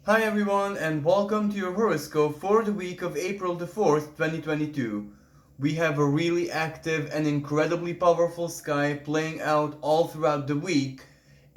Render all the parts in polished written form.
Hi everyone and welcome to your horoscope for the week of April the 4th, 2022. We have a really active and incredibly powerful sky playing out all throughout the week,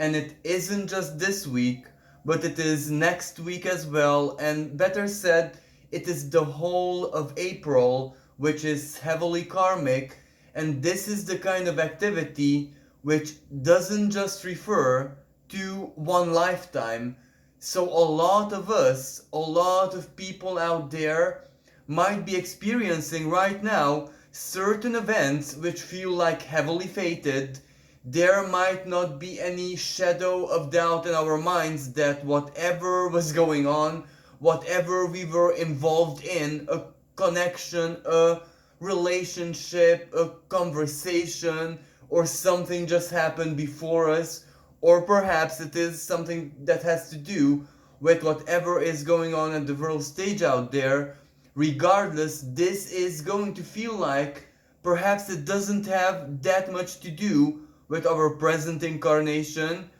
and it isn't just this week, but it is next week as well, and better said, it is the whole of April, which is heavily karmic, and this is the kind of activity which doesn't just refer to one lifetime. So, a lot of us, a lot of people out there might be experiencing right now certain events which feel like heavily fated. There might not be any shadow of doubt in our minds that whatever was going on, whatever we were involved in, a connection, a relationship, a conversation, or something just happened before us, or perhaps it is something that has to do with whatever is going on at the world stage out there. Regardless, this is going to feel like perhaps it doesn't have that much to do with our present incarnation,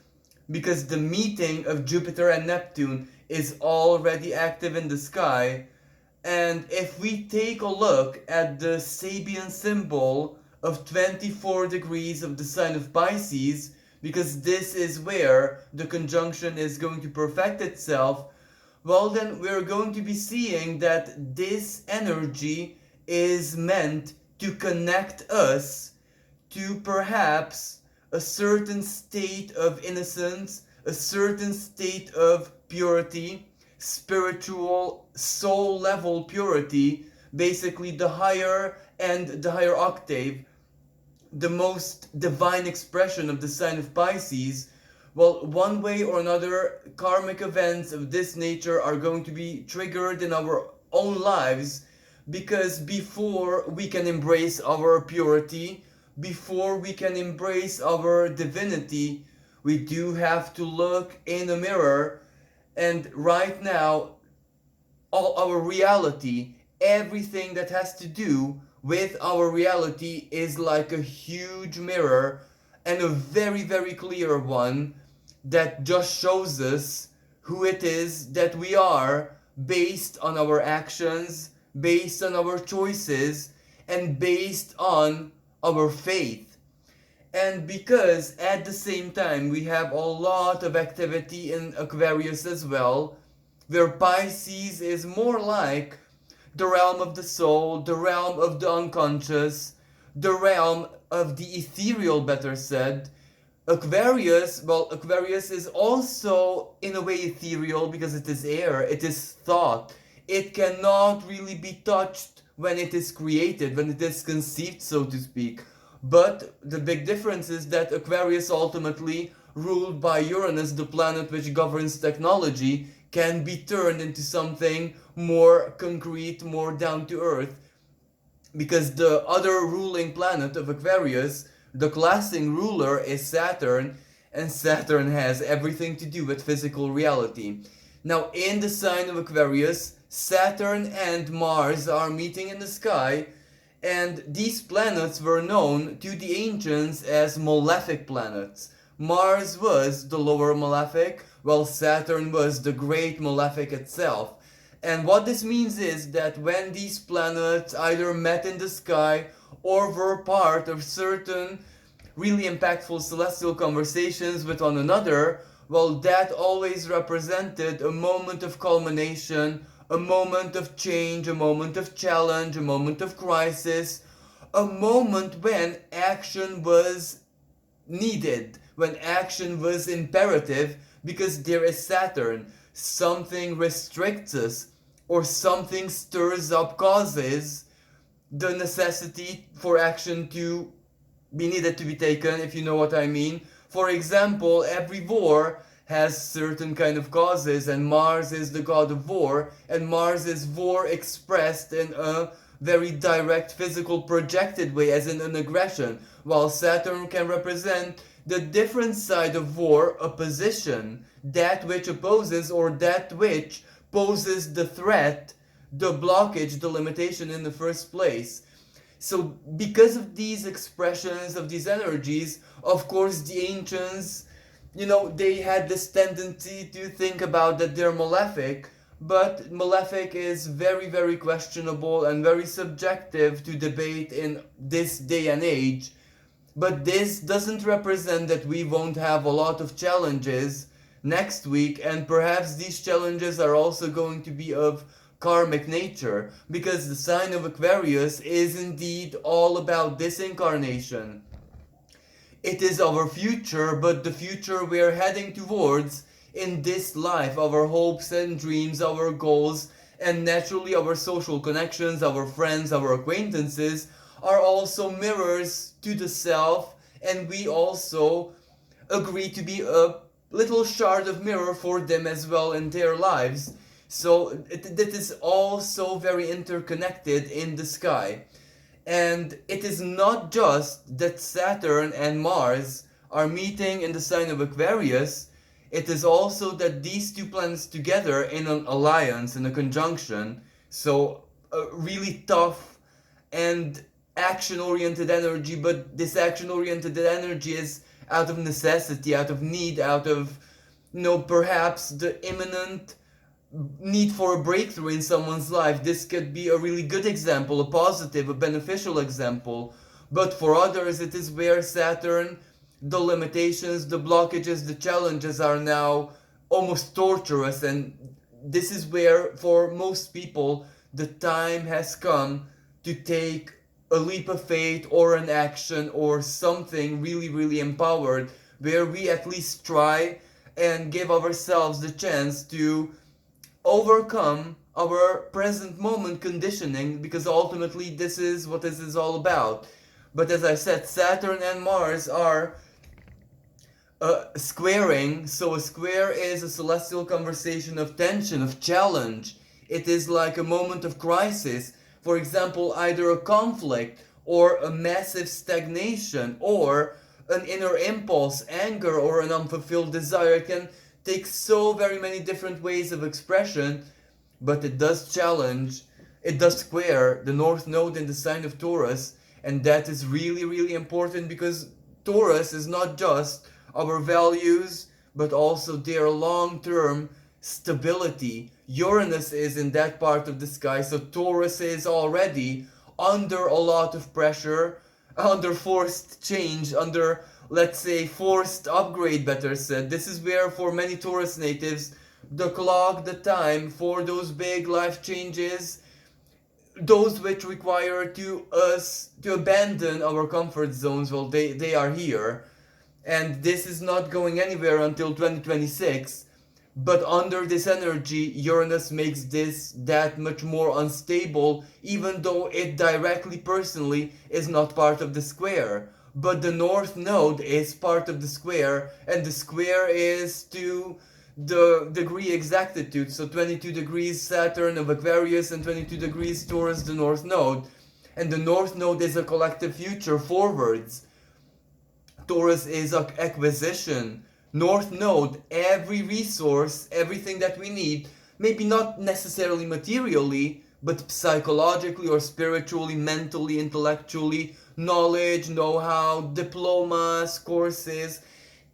because the meeting of Jupiter and Neptune is already active in the sky. And if we take a look at the Sabian symbol of 24 degrees of the sign of Pisces, because this is where the conjunction is going to perfect itself, well, then we're going to be seeing that this energy is meant to connect us to perhaps a certain state of innocence, a certain state of purity, spiritual, soul level purity, basically the higher and the higher octave, the most divine expression of the sign of Pisces. Well, one way or another, karmic events of this nature are going to be triggered in our own lives, because before we can embrace our purity, before we can embrace our divinity, we do have to look in the mirror. And right now, all our reality, everything that has to do with our reality is like a huge mirror, and a very, very clear one that just shows us who it is that we are based on our actions, based on our choices, and based on our faith. And because at the same time we have a lot of activity in Aquarius as well, where Pisces is more like the realm of the soul, the realm of the unconscious, the realm of the ethereal, better said. Aquarius is also in a way ethereal because it is air, it is thought. It cannot really be touched when it is created, when it is conceived, so to speak. But the big difference is that Aquarius, ultimately ruled by Uranus, the planet which governs technology, can be turned into something more concrete, more down to earth, because the other ruling planet of Aquarius, the classing ruler, is Saturn, and Saturn has everything to do with physical reality. Now, in the sign of Aquarius, Saturn and Mars are meeting in the sky, and these planets were known to the ancients as malefic planets. Mars was the lower malefic, while Saturn was the great malefic itself. And what this means is that when these planets either met in the sky or were part of certain really impactful celestial conversations with one another, well, that always represented a moment of culmination, a moment of change, a moment of challenge, a moment of crisis, a moment when action was needed, when action was imperative, because there is Saturn. Something restricts us, or something stirs up, causes the necessity for action to be needed to be taken, if you know what I mean. For example, every war has certain kind of causes, and Mars is the god of war, and Mars is war expressed in a very direct, physical, projected way, as in an aggression, while Saturn can represent the different side of war, opposition, that which opposes or that which poses the threat, the blockage, the limitation in the first place. So, because of these expressions of these energies, of course, the ancients they had this tendency to think about that they're malefic, but malefic is very, very questionable and very subjective to debate in this day and age. But this doesn't represent that we won't have a lot of challenges next week, and perhaps these challenges are also going to be of karmic nature, because the sign of Aquarius is indeed all about this incarnation. It is our future, but the future we're heading towards in this life, our hopes and dreams, our goals, and naturally our social connections, our friends, our acquaintances are also mirrors to the self, and we also agree to be a little shard of mirror for them as well in their lives. So that is all so very interconnected in the sky. And it is not just that Saturn and Mars are meeting in the sign of Aquarius, it is also that these two planets together in an alliance, in a conjunction, so a really tough and action-oriented energy, but this action-oriented energy is out of necessity, out of need, out of, perhaps the imminent need for a breakthrough in someone's life. This could be a really good example, a positive, a beneficial example. But for others, it is where Saturn, the limitations, the blockages, the challenges are now almost torturous. And this is where, for most people, the time has come to take a leap of faith or an action or something really, really empowered, where we at least try and give ourselves the chance to overcome our present moment conditioning, because ultimately this is what this is all about. But as I said, Saturn and Mars are squaring. So a square is a celestial conversation of tension, of challenge. It is like a moment of crisis. For example, either a conflict or a massive stagnation or an inner impulse, anger, or an unfulfilled desire. It can take so very many different ways of expression, but it does challenge, it does square the North Node in the sign of Taurus, and that is really, really important, because Taurus is not just our values, but also their long-term stability. Uranus is in that part of the sky, so Taurus is already under a lot of pressure, under forced change, under, let's say, forced upgrade, better said. This is where, for many Taurus natives, the clock, the time for those big life changes, those which require us to abandon our comfort zones, well, they are here. And this is not going anywhere until 2026. But under this energy, Uranus makes this that much more unstable, even though it directly, personally, is not part of the square. But the North Node is part of the square, and the square is to the degree exactitude. So 22 degrees Saturn of Aquarius and 22 degrees Taurus, the North Node. And the North Node is a collective future forwards. Taurus is acquisition. North Node, every resource, everything that we need, maybe not necessarily materially, but psychologically or spiritually, mentally, intellectually, knowledge, know-how, diplomas, courses.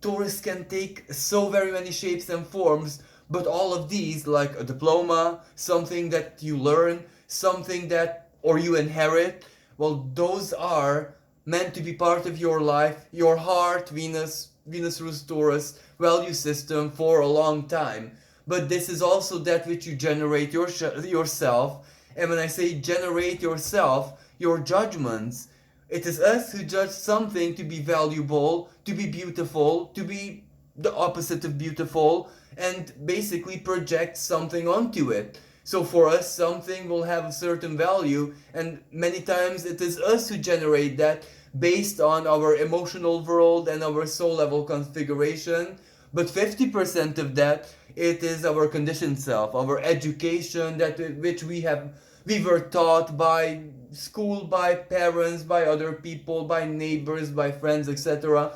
Taurus can take so very many shapes and forms, but all of these, like a diploma, something that you learn, something that, or you inherit, well, those are meant to be part of your life, your heart, Venus rules Taurus, value system for a long time. But this is also that which you generate yourself. And when I say generate yourself, your judgments, it is us who judge something to be valuable, to be beautiful, to be the opposite of beautiful, and basically project something onto it. So for us, something will have a certain value, and many times it is us who generate that based on our emotional world and our soul level configuration. But 50% of that, it is our conditioned self, our education, that which we were taught by school, by parents, by other people, by neighbors, by friends, etc.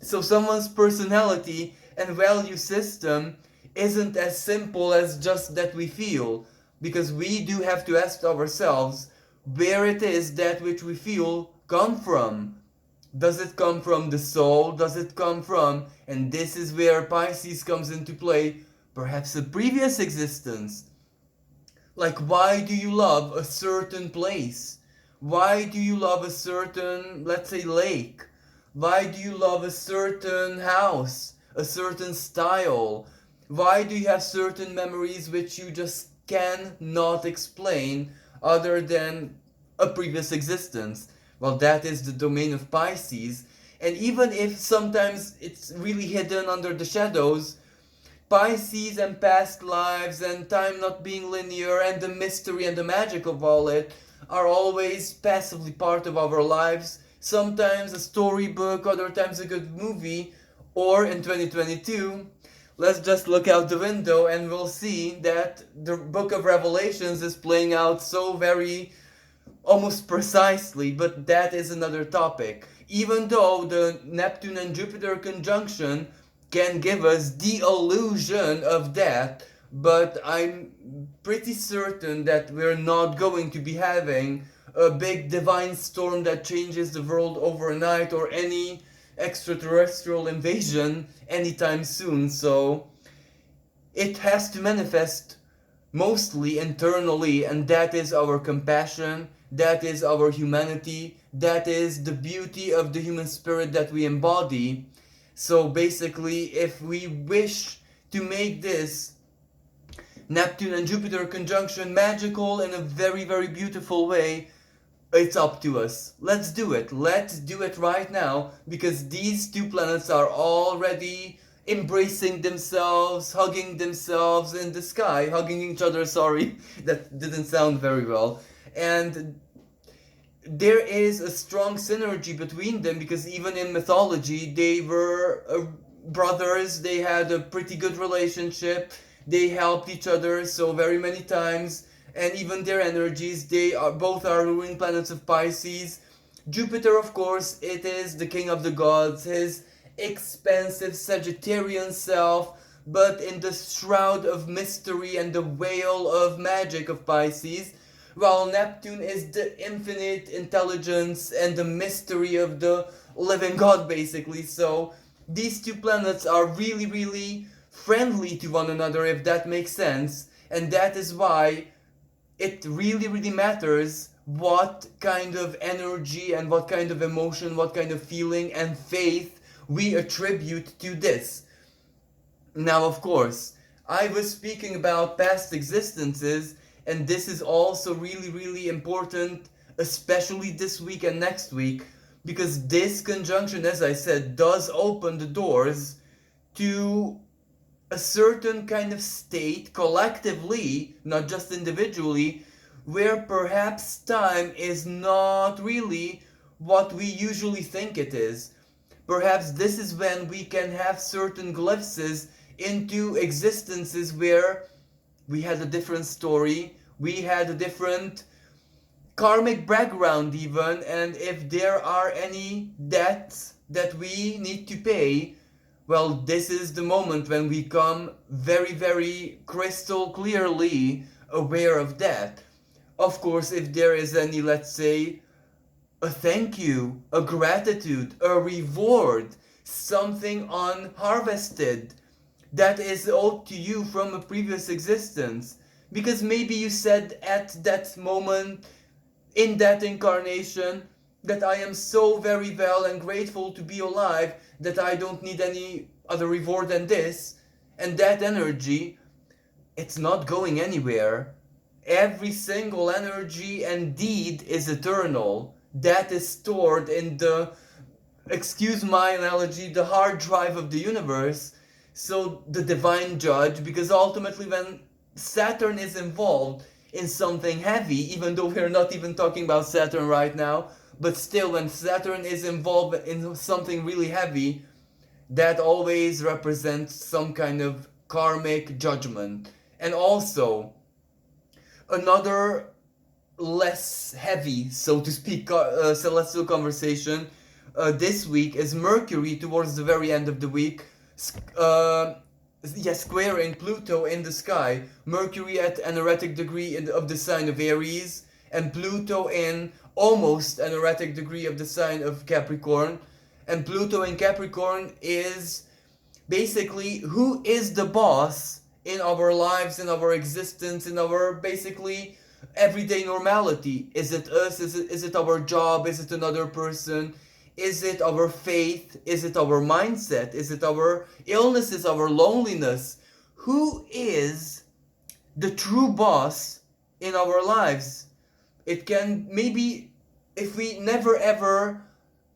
So someone's personality and value system isn't as simple as just that we feel, because we do have to ask ourselves where it is that which we feel come from. Does it come from the soul? Does it come from, and this is where Pisces comes into play, perhaps a previous existence? Like, why do you love a certain place? Why do you love a certain, let's say, lake? Why do you love a certain house, a certain style? Why do you have certain memories which you just cannot explain other than a previous existence? Well, that is the domain of Pisces. And even if sometimes it's really hidden under the shadows, Pisces and past lives and time not being linear and the mystery and the magic of all it are always passively part of our lives. Sometimes a storybook, other times a good movie, or in 2022, let's just look out the window and we'll see that the book of Revelations is playing out so very almost precisely, but that is another topic. Even though the Neptune and Jupiter conjunction can give us the illusion of that, but I'm pretty certain that we're not going to be having a big divine storm that changes the world overnight or any extraterrestrial invasion anytime soon. So it has to manifest mostly internally, and that is our compassion, that is our humanity, that is the beauty of the human spirit that we embody. So basically, if we wish to make this Neptune and Jupiter conjunction magical in a very, very beautiful way, it's up to us. Let's do it. Let's do it right now, because these two planets are already embracing themselves, hugging themselves in the sky, hugging each other, sorry, that didn't sound very well. And there is a strong synergy between them, because even in mythology they were brothers, they had a pretty good relationship, they helped each other so very many times, and even their energies, they are both are ruling planets of Pisces. Jupiter, of course, it is the king of the gods, his expansive Sagittarian self, but in the shroud of mystery and the veil of magic of Pisces, while Neptune is the infinite intelligence and the mystery of the living God, basically. So these two planets are really, really friendly to one another, if that makes sense, and that is why it really, really matters what kind of energy and what kind of emotion, what kind of feeling and faith we attribute to this. Now, of course, I was speaking about past existences, and this is also really, really important, especially this week and next week, because this conjunction, as I said, does open the doors to a certain kind of state collectively, not just individually, where perhaps time is not really what we usually think it is. Perhaps this is when we can have certain glimpses into existences where we had a different story, we had a different karmic background even, and if there are any debts that we need to pay, well, this is the moment when we come very, very crystal clearly aware of that. Of course, if there is any, let's say, a thank you, a gratitude, a reward, something unharvested that is owed to you from a previous existence. Because maybe you said at that moment, in that incarnation, that I am so very well and grateful to be alive that I don't need any other reward than this. And that energy, it's not going anywhere. Every single energy and deed is eternal. That is stored in the, excuse my analogy, the hard drive of the universe. So the divine judge, because ultimately when Saturn is involved in something heavy, even though we're not even talking about Saturn right now, but still when Saturn is involved in something really heavy, that always represents some kind of karmic judgment. And also, another less heavy, so to speak, celestial conversation this week is Mercury towards the very end of the week. Squaring Pluto in the sky. Mercury at an erratic degree of the sign of Aries, and Pluto in almost an erratic degree of the sign of Capricorn. And Pluto in Capricorn is basically who is the boss in our lives, in our existence, in our basically everyday normality. Is it us? Is it our job? Is it another person? Is it our faith? Is it our mindset? Is it our illnesses, our loneliness? Who is the true boss in our lives? It can maybe, if we never ever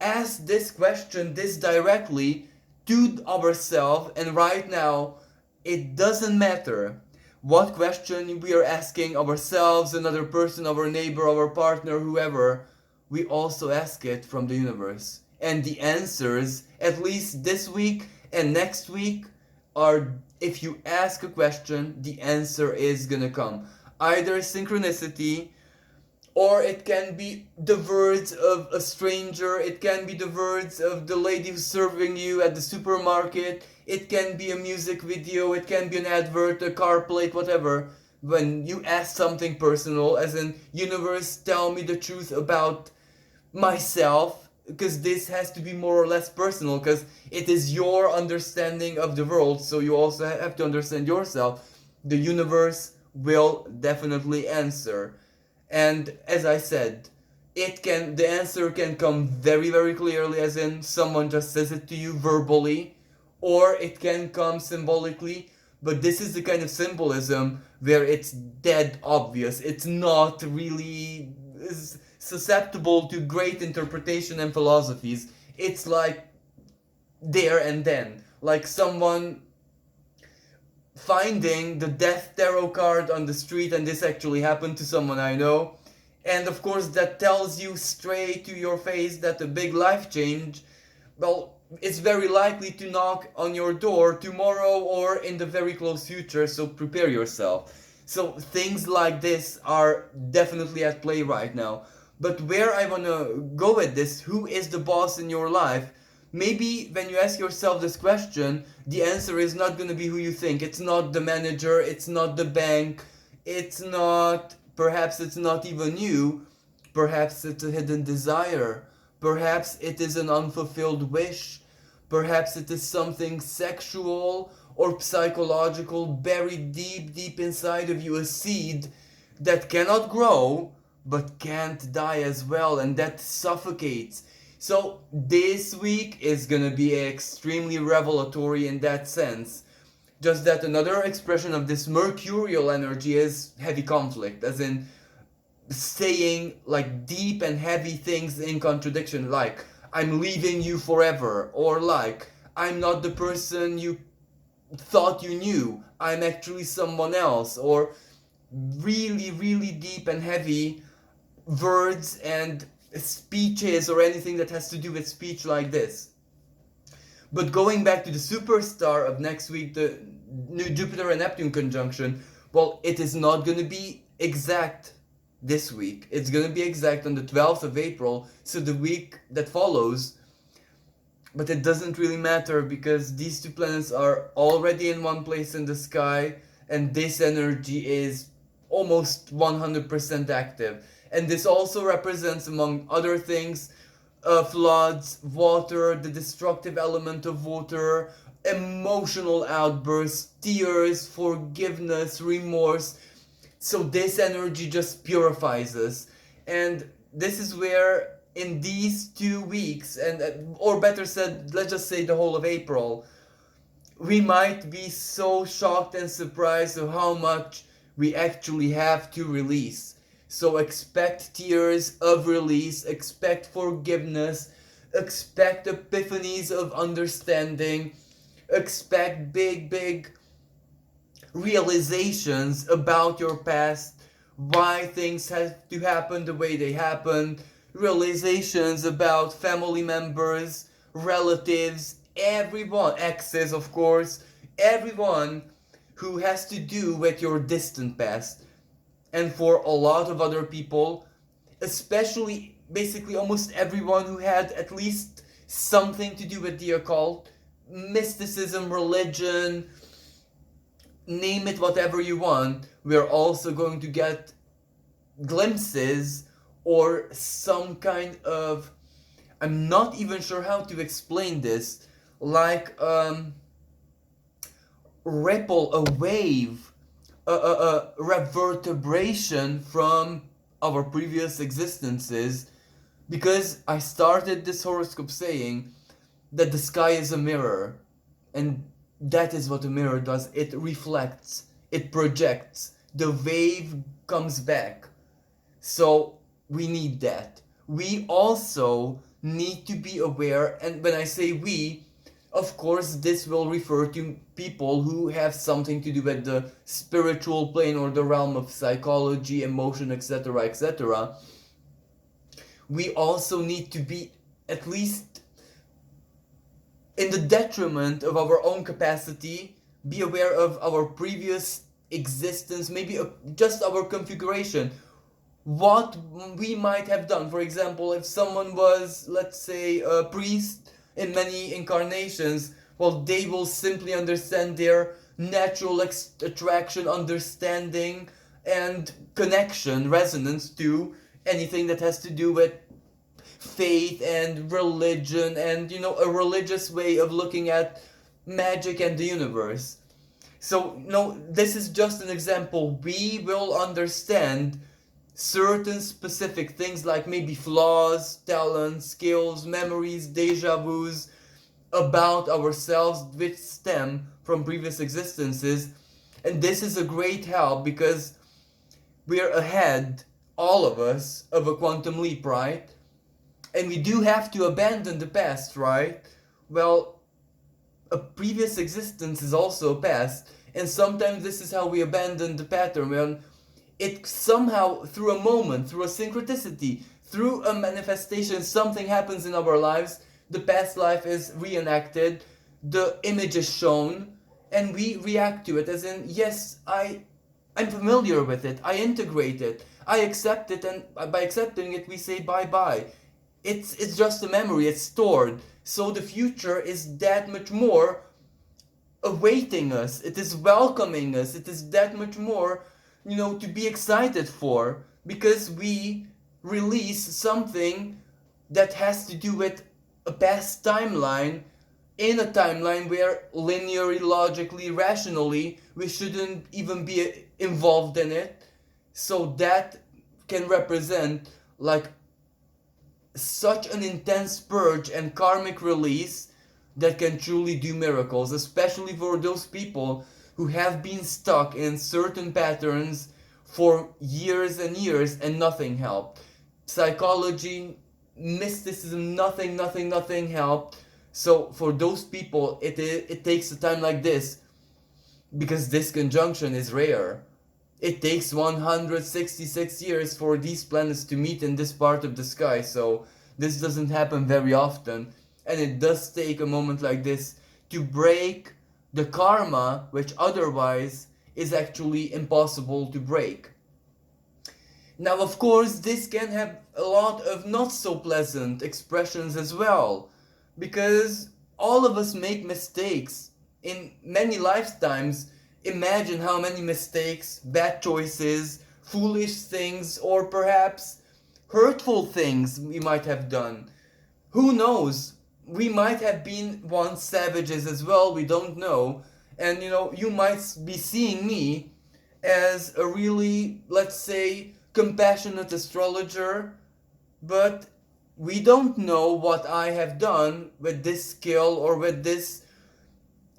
ask this question this directly to ourselves, and right now it doesn't matter what question we are asking ourselves, another person, our neighbor, our partner, whoever, we also ask it from the universe. And the answers, at least this week and next week, are, if you ask a question, the answer is gonna come. Either synchronicity, or it can be the words of a stranger, it can be the words of the lady who's serving you at the supermarket, it can be a music video, it can be an advert, a car plate, whatever. When you ask something personal, as in, universe, tell me the truth about myself, because this has to be more or less personal, because it is your understanding of the world, so you also have to understand yourself. The universe will definitely answer. And as I said, the answer can come very, very clearly, as in someone just says it to you verbally, or it can come symbolically. But this is the kind of symbolism where it's dead obvious. It's not really susceptible to great interpretation and philosophies. It's like there and then, like someone finding the death tarot card on the street, and this actually happened to someone I know, and of course that tells you straight to your face that a big life change, well, it's very likely to knock on your door tomorrow or in the very close future, so prepare yourself. So things like this are definitely at play right now. But where I want to go with this, who is the boss in your life? Maybe when you ask yourself this question, the answer is not going to be who you think. It's not the manager, it's not the bank, perhaps it's not even you. Perhaps it's a hidden desire. Perhaps it is an unfulfilled wish. Perhaps it is something sexual or psychological buried deep, deep inside of you, a seed that cannot grow but can't die as well, and that suffocates. So this week is gonna be extremely revelatory in that sense. Just that another expression of this mercurial energy is heavy conflict, as in saying like deep and heavy things in contradiction, like I'm leaving you forever, or like I'm not the person you thought you knew, I'm actually someone else, or really, really deep and heavy words and speeches or anything that has to do with speech like this. But going back to the superstar of next week, the new Jupiter and Neptune conjunction, well, it is not going to be exact this week. It's going to be exact on the 12th of April, so the week that follows. But it doesn't really matter because these two planets are already in one place in the sky, and this energy is almost 100% active. And this also represents, among other things, floods, water, the destructive element of water, emotional outbursts, tears, forgiveness, remorse. So this energy just purifies us. And this is where in these 2 weeks, and or better said, let's just say the whole of April, we might be so shocked and surprised of how much we actually have to release. So expect tears of release, expect forgiveness, expect epiphanies of understanding, expect big, big realizations about your past, why things have to happen the way they happen, realizations about family members, relatives, everyone, exes of course, everyone who has to do with your distant past. And for a lot of other people, especially basically almost everyone who had at least something to do with the occult, mysticism, religion, name it whatever you want, we're also going to get glimpses or some kind of, I'm not even sure how to explain this, like ripple, a wave, a reverberation from our previous existences, because I started this horoscope saying that the sky is a mirror, and that is what a mirror does. It reflects, it projects, the wave comes back. So we need that. We also need to be aware, and when I say we, of course, this will refer to people who have something to do with the spiritual plane or the realm of psychology, emotion, etc., etc. We also need to be, at least in the detriment of our own capacity, be aware of our previous existence, maybe just our configuration. What we might have done. For example, if someone was, let's say, a priest in many incarnations, well, they will simply understand their natural attraction, understanding, and connection, resonance to anything that has to do with faith and religion and, a religious way of looking at magic and the universe. So, no, this is just an example. We will understand certain specific things like maybe flaws, talents, skills, memories, deja vus about ourselves which stem from previous existences. And this is a great help because we're ahead, all of us, of a quantum leap, right? And we do have to abandon the past, right? Well, a previous existence is also a past, and sometimes this is how we abandon the pattern. When it somehow, through a moment, through a synchronicity, through a manifestation, something happens in our lives, the past life is reenacted, the image is shown, and we react to it as in, yes, I'm familiar with it, I integrate it, I accept it, and by accepting it, we say bye-bye. It's just a memory, it's stored. So the future is that much more awaiting us, it is welcoming us, it is that much more, to be excited for, because we release something that has to do with a past timeline, in a timeline where linearly, logically, rationally, we shouldn't even be involved in it. So that can represent like such an intense purge and karmic release that can truly do miracles, especially for those people who have been stuck in certain patterns for years and years and nothing helped. Psychology, mysticism, nothing helped. So for those people, it takes a time like this, because this conjunction is rare. It takes 166 years for these planets to meet in this part of the sky, so this doesn't happen very often. And it does take a moment like this to break the karma, which otherwise is actually impossible to break. Now, of course, this can have a lot of not so pleasant expressions as well, because all of us make mistakes in many lifetimes. Imagine how many mistakes, bad choices, foolish things, or perhaps hurtful things we might have done. Who knows? We might have been once savages as well, we don't know. And you might be seeing me as a really, let's say, compassionate astrologer, but we don't know what I have done with this skill or with this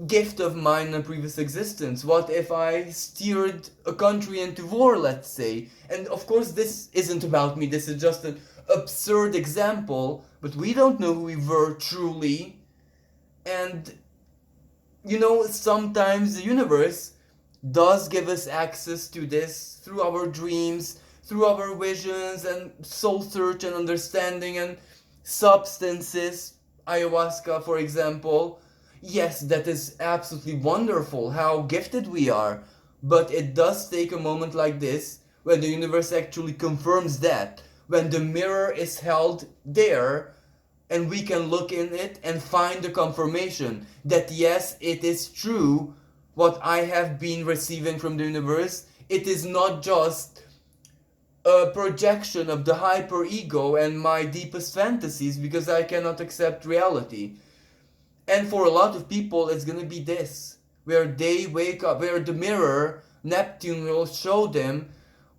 gift of mine in a previous existence. What if I steered a country into war, let's say? And of course this isn't about me, this is just an absurd example, but we don't know who we were truly. And sometimes the universe does give us access to this through our dreams, through our visions and soul search and understanding and substances, ayahuasca for example. Yes, that is absolutely wonderful, how gifted we are, but it does take a moment like this when the universe actually confirms that, when the mirror is held there and we can look in it and find the confirmation that yes, it is true what I have been receiving from the universe. It is not just a projection of the hyper ego and my deepest fantasies because I cannot accept reality. And for a lot of people, it's gonna be this, where they wake up, where the mirror, Neptune, will show them,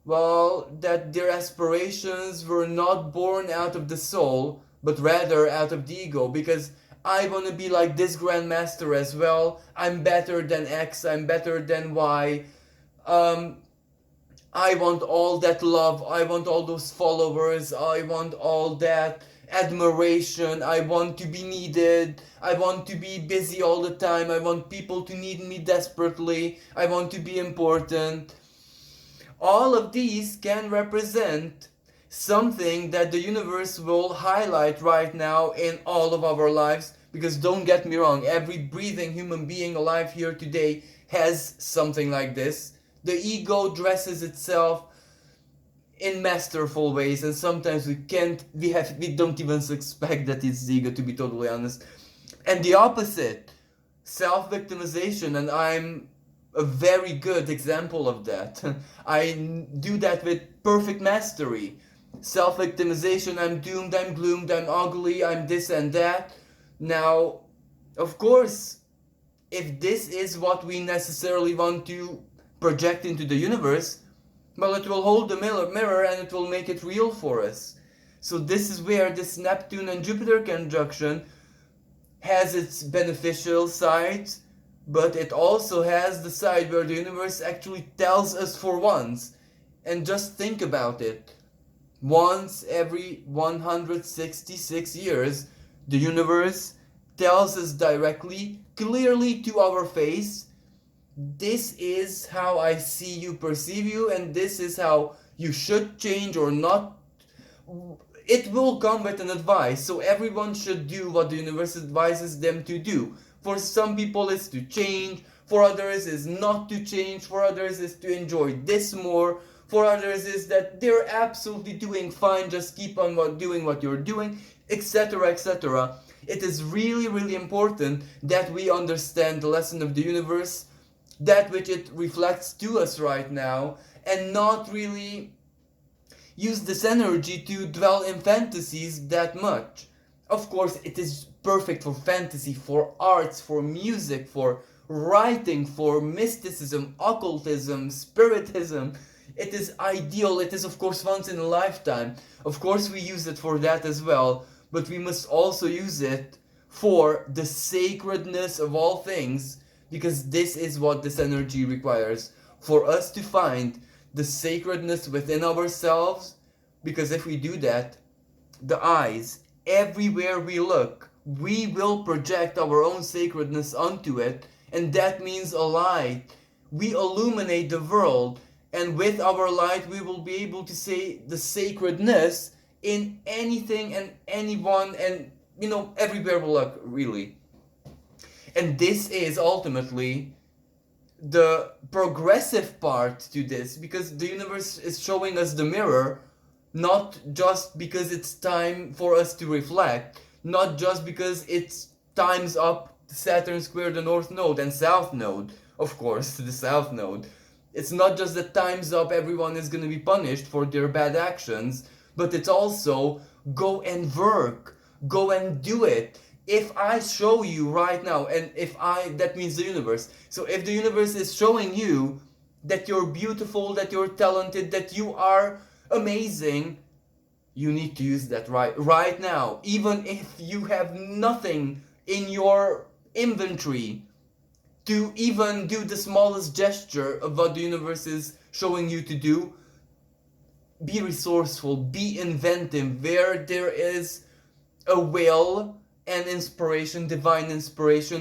well, that their aspirations were not born out of the soul, but rather out of the ego. Because I wanna be like this grandmaster as well. I'm better than X. I'm better than Y. Um, I want all that love, I want all those followers, I want all that admiration, I want to be needed, I want to be busy all the time, I want people to need me desperately, I want to be important. All of these can represent something that the universe will highlight right now in all of our lives. Because don't get me wrong, every breathing human being alive here today has something like this. The ego dresses itself in masterful ways, and sometimes we don't even suspect that it's the ego, to be totally honest. And the opposite, self-victimization, and I'm a very good example of that. I do that with perfect mastery. Self-victimization, I'm doomed, I'm gloomed, I'm ugly, I'm this and that. Now, of course, if this is what we necessarily want to project into the universe, well, it will hold the mirror and it will make it real for us. So this is where this Neptune and Jupiter conjunction has its beneficial sides, but it also has the side where the universe actually tells us for once. And just think about it. Once every 166 years, the universe tells us directly, clearly to our face, this is how I see you, perceive you, and this is how you should change or not. It will come with an advice, so everyone should do what the universe advises them to do. For some people it's to change, for others is not to change, for others is to enjoy this more, for others is that they're absolutely doing fine, just keep on doing what you're doing, etc., etc. It is really, really important that we understand the lesson of the universe, that which it reflects to us right now, and not really use this energy to dwell in fantasies that much. Of course, it is perfect for fantasy, for arts, for music, for writing, for mysticism, occultism, spiritism. It is ideal, it is of course once in a lifetime. Of course we use it for that as well, but we must also use it for the sacredness of all things, because this is what this energy requires, for us to find the sacredness within ourselves. Because if we do that, the eyes, everywhere we look, we will project our own sacredness onto it, and that means a light. We illuminate the world, and with our light we will be able to say the sacredness in anything and anyone, and everywhere we look, really. And this is ultimately the progressive part to this, because the universe is showing us the mirror, not just because it's time for us to reflect, not just because it's time's up Saturn square the North Node and South Node, of course, the South Node. It's not just that time's up, everyone is gonna be punished for their bad actions, but it's also go and work, go and do it. If I show you right now, and that means the universe. So if the universe is showing you that you're beautiful, that you're talented, that you are amazing, you need to use that right now. Even if you have nothing in your inventory to even do the smallest gesture of what the universe is showing you to do, be resourceful, be inventive. Where there is a will and inspiration, divine inspiration,